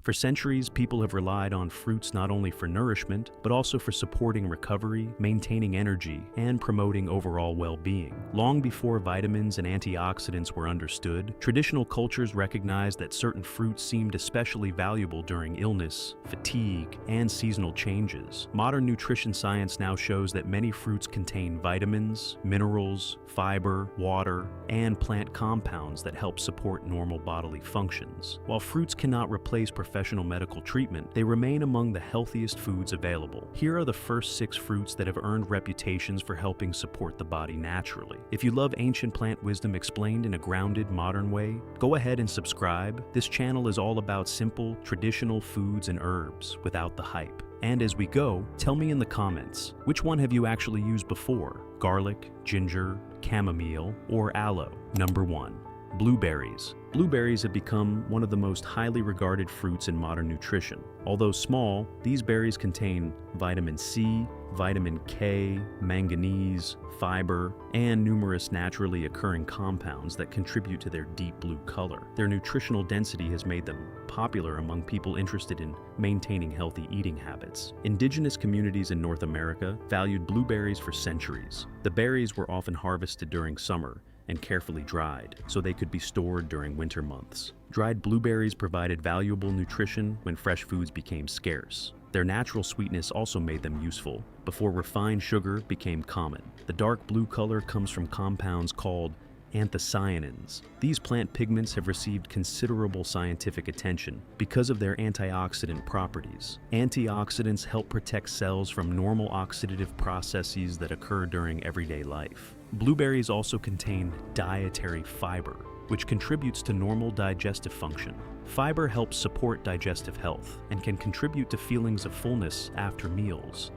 For centuries, people have relied on fruits not only for nourishment, but also for supporting recovery, maintaining energy, and promoting overall well-being. Long before vitamins and antioxidants were understood, traditional cultures recognized that certain fruits seemed especially valuable during illness, fatigue, and seasonal changes. Modern nutrition science now shows that many fruits contain vitamins, minerals, fiber, water, and plant compounds that help support normal bodily functions. While fruits cannot replace professional medical treatment, they remain among the healthiest foods available. Here are the first 6 fruits that have earned reputations for helping support the body naturally. If you love ancient plant wisdom explained in a grounded, modern way, go ahead and subscribe. This channel is all about simple, traditional foods and herbs without the hype. And as we go, tell me in the comments, which one have you actually used before? Garlic, ginger, chamomile, or aloe? Number 1. Blueberries. Blueberries have become one of the most highly regarded fruits in modern nutrition. Although small, these berries contain vitamin C, vitamin K, manganese, fiber, and numerous naturally occurring compounds that contribute to their deep blue color. Their nutritional density has made them popular among people interested in maintaining healthy eating habits. Indigenous communities in North America valued blueberries for centuries. The berries were often harvested during summer and carefully dried, so they could be stored during winter months. Dried blueberries provided valuable nutrition when fresh foods became scarce. Their natural sweetness also made them useful before refined sugar became common. The dark blue color comes from compounds called anthocyanins. These plant pigments have received considerable scientific attention because of their antioxidant properties. Antioxidants help protect cells from normal oxidative processes that occur during everyday life. Blueberries also contain dietary fiber, which contributes to normal digestive function. Fiber helps support digestive health and can contribute to feelings of fullness after meals.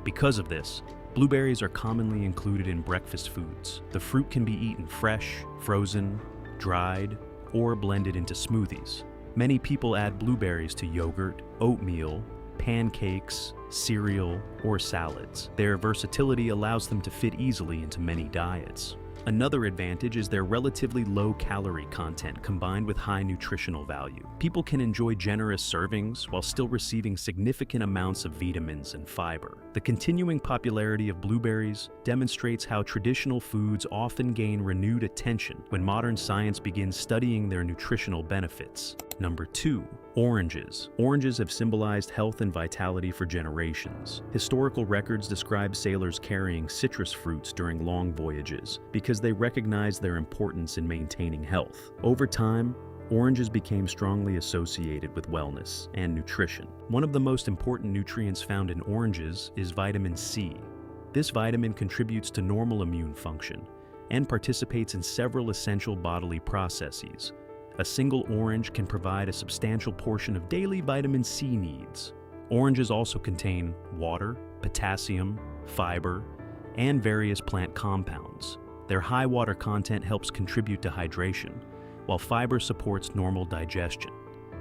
Because of this, blueberries are commonly included in breakfast foods. The fruit can be eaten fresh, frozen, dried, or blended into smoothies. Many people add blueberries to yogurt, oatmeal, pancakes, cereal, or salads. Their versatility allows them to fit easily into many diets. Another advantage is their relatively low calorie content combined with high nutritional value. People can enjoy generous servings while still receiving significant amounts of vitamins and fiber. The continuing popularity of blueberries demonstrates how traditional foods often gain renewed attention when modern science begins studying their nutritional benefits. Number 2. Oranges. Oranges have symbolized health and vitality for generations. Historical records describe sailors carrying citrus fruits during long voyages because they recognized their importance in maintaining health. Over time, oranges became strongly associated with wellness and nutrition. One of the most important nutrients found in oranges is vitamin C. This vitamin contributes to normal immune function and participates in several essential bodily processes. A single orange can provide a substantial portion of daily vitamin C needs. Oranges also contain water, potassium, fiber, and various plant compounds. Their high water content helps contribute to hydration, while fiber supports normal digestion.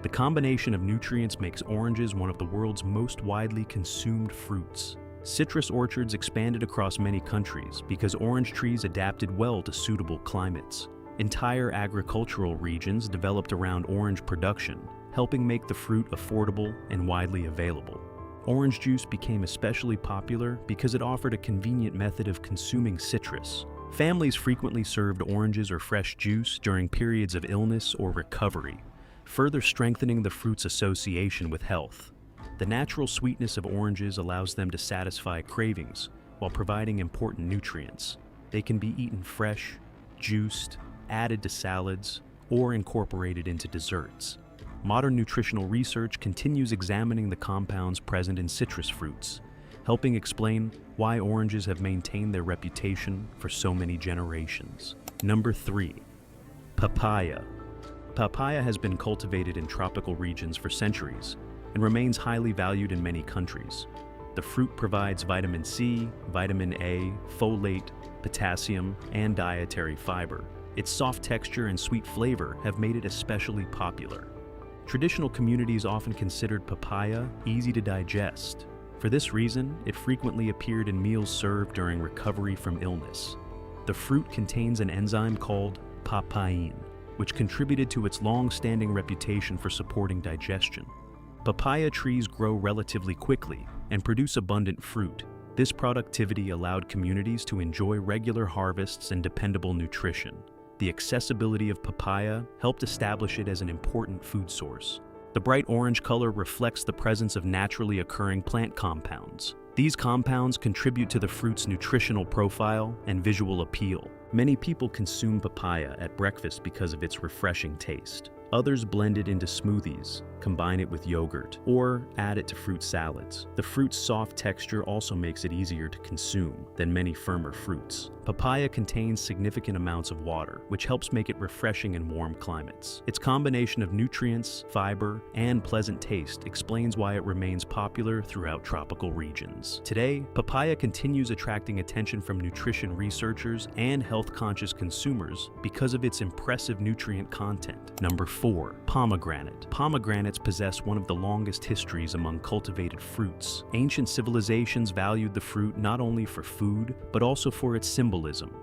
The combination of nutrients makes oranges one of the world's most widely consumed fruits. Citrus orchards expanded across many countries because orange trees adapted well to suitable climates. Entire agricultural regions developed around orange production, helping make the fruit affordable and widely available. Orange juice became especially popular because it offered a convenient method of consuming citrus. Families frequently served oranges or fresh juice during periods of illness or recovery, further strengthening the fruit's association with health. The natural sweetness of oranges allows them to satisfy cravings while providing important nutrients. They can be eaten fresh, juiced, added to salads, or incorporated into desserts. Modern nutritional research continues examining the compounds present in citrus fruits, helping explain why oranges have maintained their reputation for so many generations. Number 3. Papaya. Papaya has been cultivated in tropical regions for centuries and remains highly valued in many countries. The fruit provides vitamin C, vitamin A, folate, potassium, and dietary fiber. Its soft texture and sweet flavor have made it especially popular. Traditional communities often considered papaya easy to digest. For this reason, it frequently appeared in meals served during recovery from illness. The fruit contains an enzyme called papain, which contributed to its long-standing reputation for supporting digestion. Papaya trees grow relatively quickly and produce abundant fruit. This productivity allowed communities to enjoy regular harvests and dependable nutrition. The accessibility of papaya helped establish it as an important food source. The bright orange color reflects the presence of naturally occurring plant compounds. These compounds contribute to the fruit's nutritional profile and visual appeal. Many people consume papaya at breakfast because of its refreshing taste. Others blend it into smoothies, combine it with yogurt, or add it to fruit salads. The fruit's soft texture also makes it easier to consume than many firmer fruits. Papaya contains significant amounts of water, which helps make it refreshing in warm climates. Its combination of nutrients, fiber, and pleasant taste explains why it remains popular throughout tropical regions. Today, papaya continues attracting attention from nutrition researchers and health-conscious consumers because of its impressive nutrient content. Number 4. Pomegranate. Pomegranates possess one of the longest histories among cultivated fruits. Ancient civilizations valued the fruit not only for food, but also for its symbolism.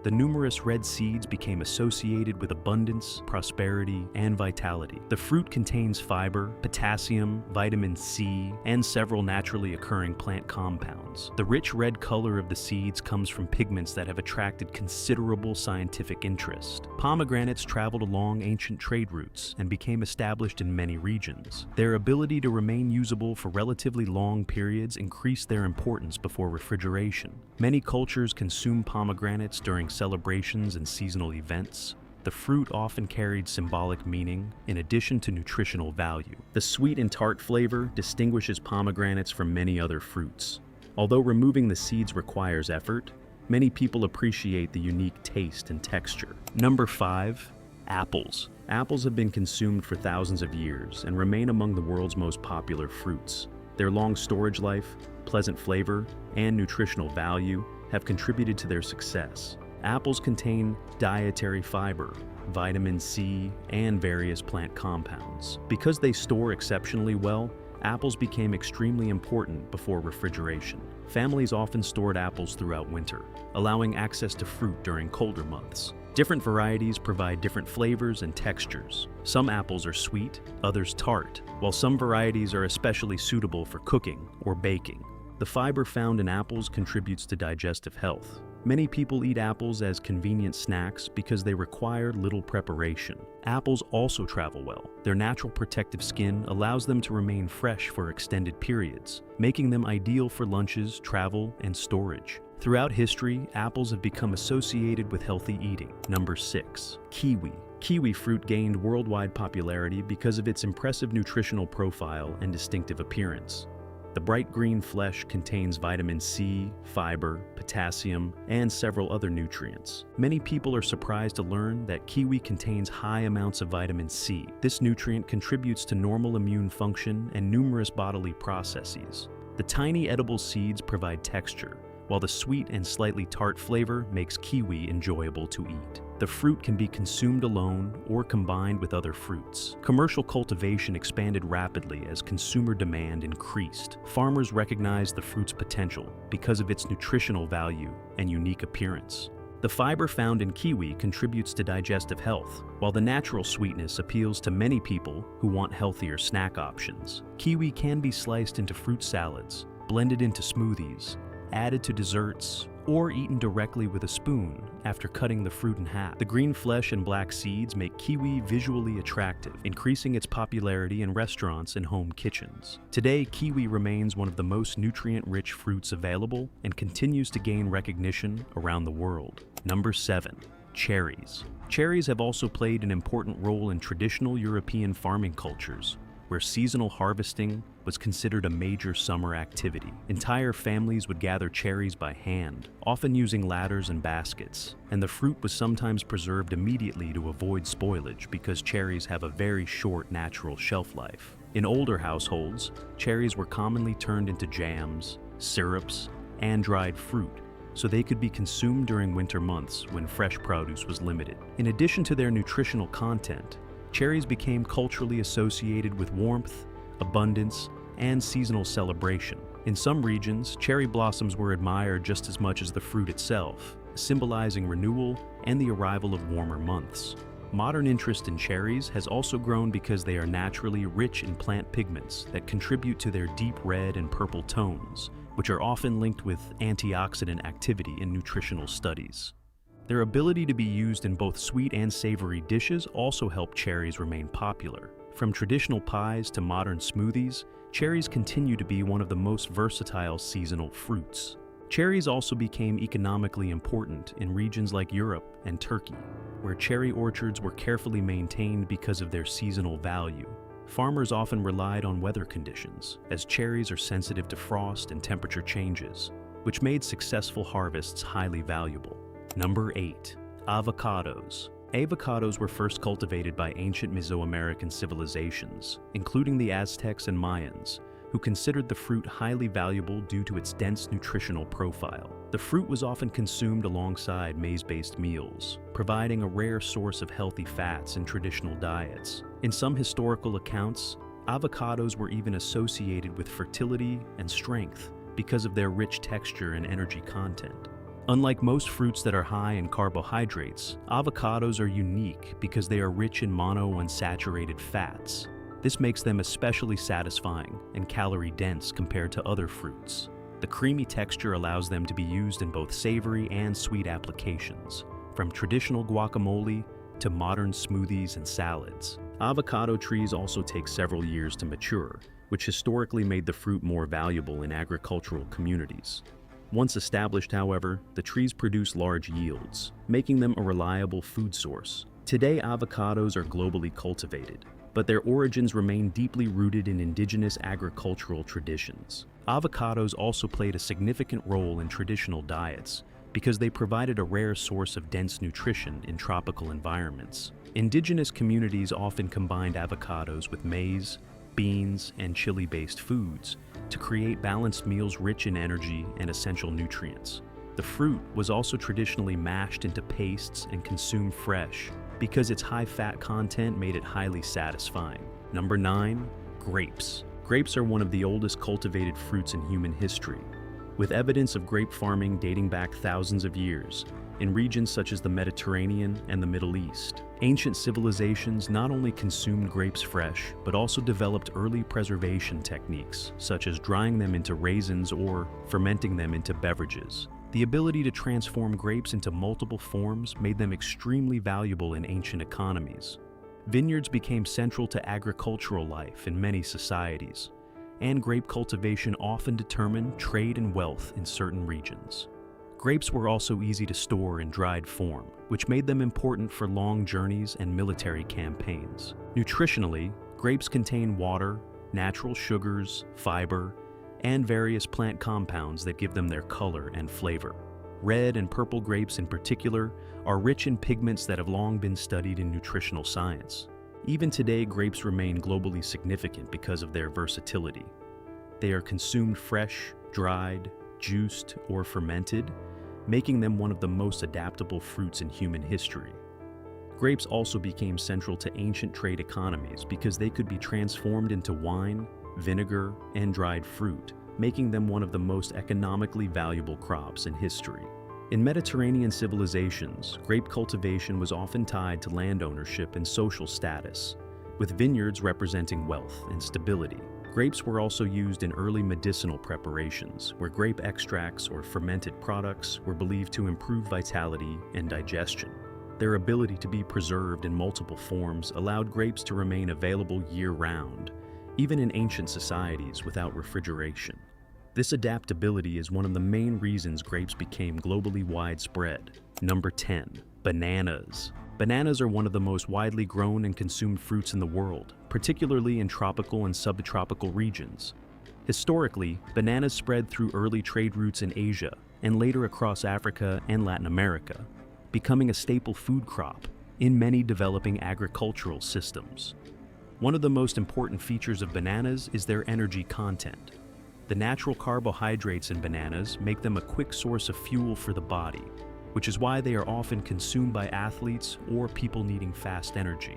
The numerous red seeds became associated with abundance, prosperity, and vitality. The fruit contains fiber, potassium, vitamin C, and several naturally occurring plant compounds. The rich red color of the seeds comes from pigments that have attracted considerable scientific interest. Pomegranates traveled along ancient trade routes and became established in many regions. Their ability to remain usable for relatively long periods increased their importance before refrigeration. Many cultures consume pomegranates during celebrations and seasonal events. The fruit often carried symbolic meaning in addition to nutritional value. The sweet and tart flavor distinguishes pomegranates from many other fruits. Although removing the seeds requires effort, many people appreciate the unique taste and texture. Number 5. Apples. Apples have been consumed for thousands of years and remain among the world's most popular fruits. Their long storage life, pleasant flavor, and nutritional value have contributed to their success. Apples contain dietary fiber, vitamin C, and various plant compounds. Because they store exceptionally well, apples became extremely important before refrigeration. Families often stored apples throughout winter, allowing access to fruit during colder months. Different varieties provide different flavors and textures. Some apples are sweet, others tart, while some varieties are especially suitable for cooking or baking. The fiber found in apples contributes to digestive health. Many people eat apples as convenient snacks because they require little preparation. Apples also travel well. Their natural protective skin allows them to remain fresh for extended periods, making them ideal for lunches, travel, and storage. Throughout history, apples have become associated with healthy eating. Number 6. Kiwi. Kiwi fruit gained worldwide popularity because of its impressive nutritional profile and distinctive appearance. The bright green flesh contains vitamin C, fiber, potassium, and several other nutrients. Many people are surprised to learn that kiwi contains high amounts of vitamin C. This nutrient contributes to normal immune function and numerous bodily processes. The tiny edible seeds provide texture, while the sweet and slightly tart flavor makes kiwi enjoyable to eat. The fruit can be consumed alone or combined with other fruits. Commercial cultivation expanded rapidly as consumer demand increased. Farmers recognized the fruit's potential because of its nutritional value and unique appearance. The fiber found in kiwi contributes to digestive health, while the natural sweetness appeals to many people who want healthier snack options. Kiwi can be sliced into fruit salads, blended into smoothies, added to desserts, or eaten directly with a spoon after cutting the fruit in half. The green flesh and black seeds make kiwi visually attractive, increasing its popularity in restaurants and home kitchens. Today, kiwi remains one of the most nutrient-rich fruits available and continues to gain recognition around the world. Number 7. Cherries. Cherries have also played an important role in traditional European farming cultures, where seasonal harvesting was considered a major summer activity. Entire families would gather cherries by hand, often using ladders and baskets, and the fruit was sometimes preserved immediately to avoid spoilage because cherries have a very short natural shelf life. In older households, cherries were commonly turned into jams, syrups, and dried fruit, so they could be consumed during winter months when fresh produce was limited. In addition to their nutritional content, cherries became culturally associated with warmth, abundance, and seasonal celebration. In some regions, cherry blossoms were admired just as much as the fruit itself, symbolizing renewal and the arrival of warmer months. Modern interest in cherries has also grown because they are naturally rich in plant pigments that contribute to their deep red and purple tones, which are often linked with antioxidant activity in nutritional studies. Their ability to be used in both sweet and savory dishes also help cherries remain popular. From traditional pies to modern smoothies, cherries continue to be one of the most versatile seasonal fruits. Cherries also became economically important in regions like Europe and Turkey, where cherry orchards were carefully maintained because of their seasonal value. Farmers often relied on weather conditions, as cherries are sensitive to frost and temperature changes, which made successful harvests highly valuable. Number 8. Avocados. Avocados were first cultivated by ancient Mesoamerican civilizations, including the Aztecs and Mayans, who considered the fruit highly valuable due to its dense nutritional profile. The fruit was often consumed alongside maize-based meals, providing a rare source of healthy fats in traditional diets. In some historical accounts, avocados were even associated with fertility and strength because of their rich texture and energy content. Unlike most fruits that are high in carbohydrates, avocados are unique because they are rich in monounsaturated fats. This makes them especially satisfying and calorie-dense compared to other fruits. The creamy texture allows them to be used in both savory and sweet applications, from traditional guacamole to modern smoothies and salads. Avocado trees also take several years to mature, which historically made the fruit more valuable in agricultural communities. Once established, however, the trees produce large yields, making them a reliable food source. Today, avocados are globally cultivated, but their origins remain deeply rooted in indigenous agricultural traditions. Avocados also played a significant role in traditional diets because they provided a rare source of dense nutrition in tropical environments. Indigenous communities often combined avocados with maize, beans, and chili-based foods to create balanced meals rich in energy and essential nutrients. The fruit was also traditionally mashed into pastes and consumed fresh because its high fat content made it highly satisfying. Number 9. Grapes. Grapes are one of the oldest cultivated fruits in human history, with evidence of grape farming dating back thousands of years in regions such as the Mediterranean and the Middle East. Ancient civilizations not only consumed grapes fresh, but also developed early preservation techniques, such as drying them into raisins or fermenting them into beverages. The ability to transform grapes into multiple forms made them extremely valuable in ancient economies. Vineyards became central to agricultural life in many societies, and grape cultivation often determined trade and wealth in certain regions. Grapes were also easy to store in dried form, which made them important for long journeys and military campaigns. Nutritionally, grapes contain water, natural sugars, fiber, and various plant compounds that give them their color and flavor. Red and purple grapes in particular are rich in pigments that have long been studied in nutritional science. Even today, grapes remain globally significant because of their versatility. They are consumed fresh, dried, juiced, or fermented, making them one of the most adaptable fruits in human history. Grapes also became central to ancient trade economies because they could be transformed into wine, vinegar, and dried fruit, making them one of the most economically valuable crops in history. In Mediterranean civilizations, grape cultivation was often tied to land ownership and social status, with vineyards representing wealth and stability. Grapes were also used in early medicinal preparations, where grape extracts or fermented products were believed to improve vitality and digestion. Their ability to be preserved in multiple forms allowed grapes to remain available year-round, even in ancient societies without refrigeration. This adaptability is one of the main reasons grapes became globally widespread. Number 10. Bananas. Bananas are one of the most widely grown and consumed fruits in the world, particularly in tropical and subtropical regions. Historically, bananas spread through early trade routes in Asia and later across Africa and Latin America, becoming a staple food crop in many developing agricultural systems. One of the most important features of bananas is their energy content. The natural carbohydrates in bananas make them a quick source of fuel for the body, which is why they are often consumed by athletes or people needing fast energy.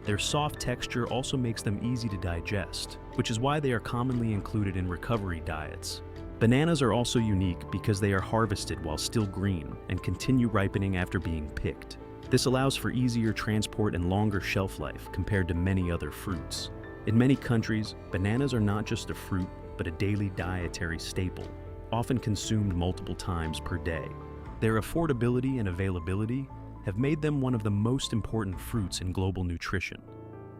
Their soft texture also makes them easy to digest, which is why they are commonly included in recovery diets. Bananas are also unique because they are harvested while still green and continue ripening after being picked. This allows for easier transport and longer shelf life compared to many other fruits. In many countries, bananas are not just a fruit, but a daily dietary staple, often consumed multiple times per day. Their affordability and availability have made them one of the most important fruits in global nutrition,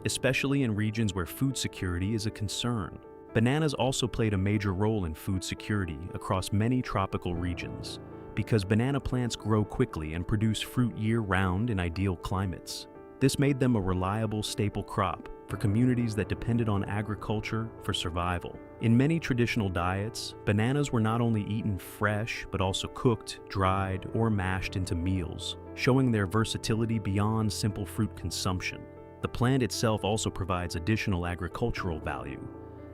especially in regions where food security is a concern. Bananas also played a major role in food security across many tropical regions, because banana plants grow quickly and produce fruit year-round in ideal climates. This made them a reliable staple crop for communities that depended on agriculture for survival. In many traditional diets, bananas were not only eaten fresh, but also cooked, dried, or mashed into meals, showing their versatility beyond simple fruit consumption. The plant itself also provides additional agricultural value,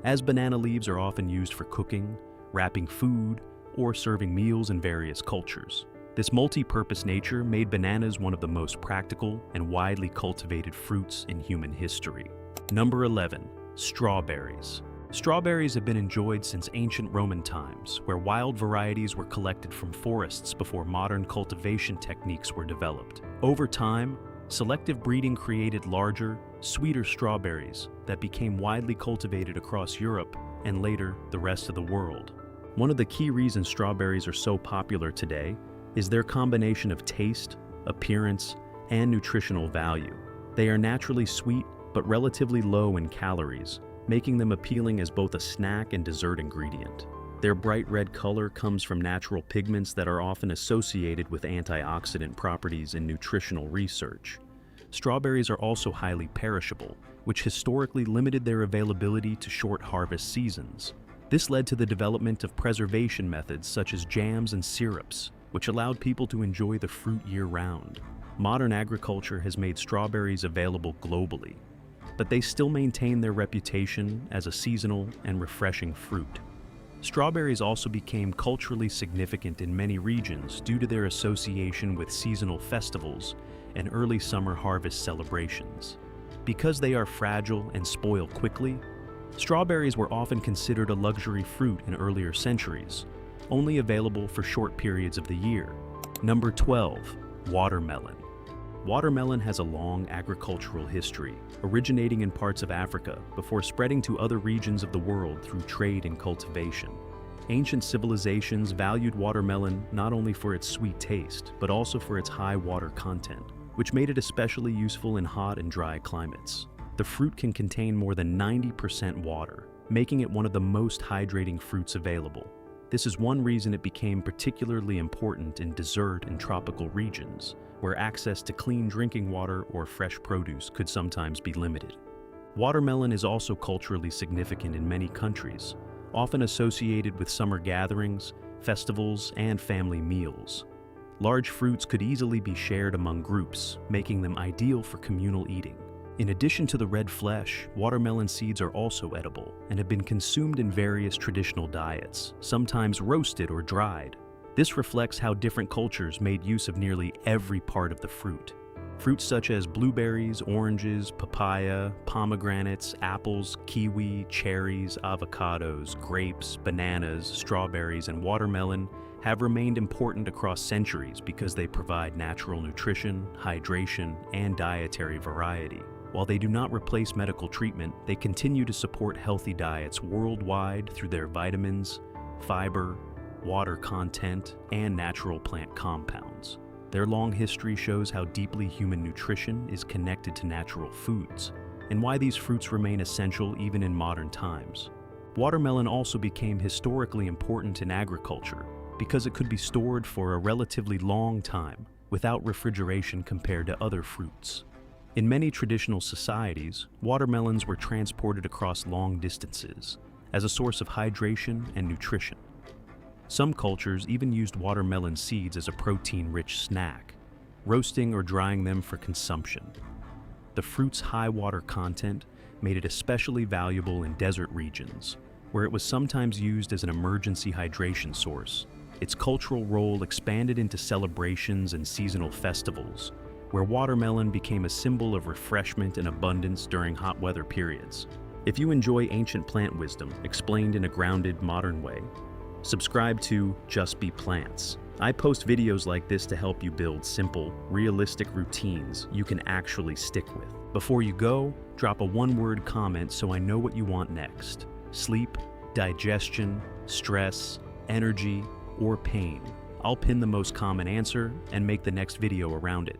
as banana leaves are often used for cooking, wrapping food, or serving meals in various cultures. This multi-purpose nature made bananas one of the most practical and widely cultivated fruits in human history. Number 11. Strawberries. Strawberries have been enjoyed since ancient Roman times, where wild varieties were collected from forests before modern cultivation techniques were developed. Over time, selective breeding created larger, sweeter strawberries that became widely cultivated across Europe and later the rest of the world. One of the key reasons strawberries are so popular today is their combination of taste, appearance, and nutritional value. They are naturally sweet but relatively low in calories, making them appealing as both a snack and dessert ingredient. Their bright red color comes from natural pigments that are often associated with antioxidant properties in nutritional research. Strawberries are also highly perishable, which historically limited their availability to short harvest seasons. This led to the development of preservation methods such as jams and syrups, which allowed people to enjoy the fruit year-round. Modern agriculture has made strawberries available globally, but they still maintain their reputation as a seasonal and refreshing fruit. Strawberries also became culturally significant in many regions due to their association with seasonal festivals and early summer harvest celebrations. Because they are fragile and spoil quickly, strawberries were often considered a luxury fruit in earlier centuries, only available for short periods of the year. Number 12. Watermelon. Watermelon has a long agricultural history, originating in parts of Africa before spreading to other regions of the world through trade and cultivation. Ancient civilizations valued watermelon not only for its sweet taste, but also for its high water content, which made it especially useful in hot and dry climates. The fruit can contain more than 90% water, making it one of the most hydrating fruits available. This is one reason it became particularly important in desert and tropical regions, where access to clean drinking water or fresh produce could sometimes be limited. Watermelon is also culturally significant in many countries, often associated with summer gatherings, festivals, and family meals. Large fruits could easily be shared among groups, making them ideal for communal eating. In addition to the red flesh, watermelon seeds are also edible and have been consumed in various traditional diets, sometimes roasted or dried. This reflects how different cultures made use of nearly every part of the fruit. Fruits such as blueberries, oranges, papaya, pomegranates, apples, kiwi, cherries, avocados, grapes, bananas, strawberries, and watermelon have remained important across centuries because they provide natural nutrition, hydration, and dietary variety. While they do not replace medical treatment, they continue to support healthy diets worldwide through their vitamins, fiber, water content, and natural plant compounds. Their long history shows how deeply human nutrition is connected to natural foods, and why these fruits remain essential even in modern times. Watermelon also became historically important in agriculture because it could be stored for a relatively long time without refrigeration compared to other fruits. In many traditional societies, watermelons were transported across long distances as a source of hydration and nutrition. Some cultures even used watermelon seeds as a protein-rich snack, roasting or drying them for consumption. The fruit's high water content made it especially valuable in desert regions, where it was sometimes used as an emergency hydration source. Its cultural role expanded into celebrations and seasonal festivals, where watermelon became a symbol of refreshment and abundance during hot weather periods. If you enjoy ancient plant wisdom explained in a grounded, modern way, subscribe to Just Be Plants I post videos like this to help you build simple, realistic routines you can actually stick with. Before you go, drop a one-word comment so I know what you want next. Sleep, digestion, stress, energy, or pain. I'll pin the most common answer and make the next video around it.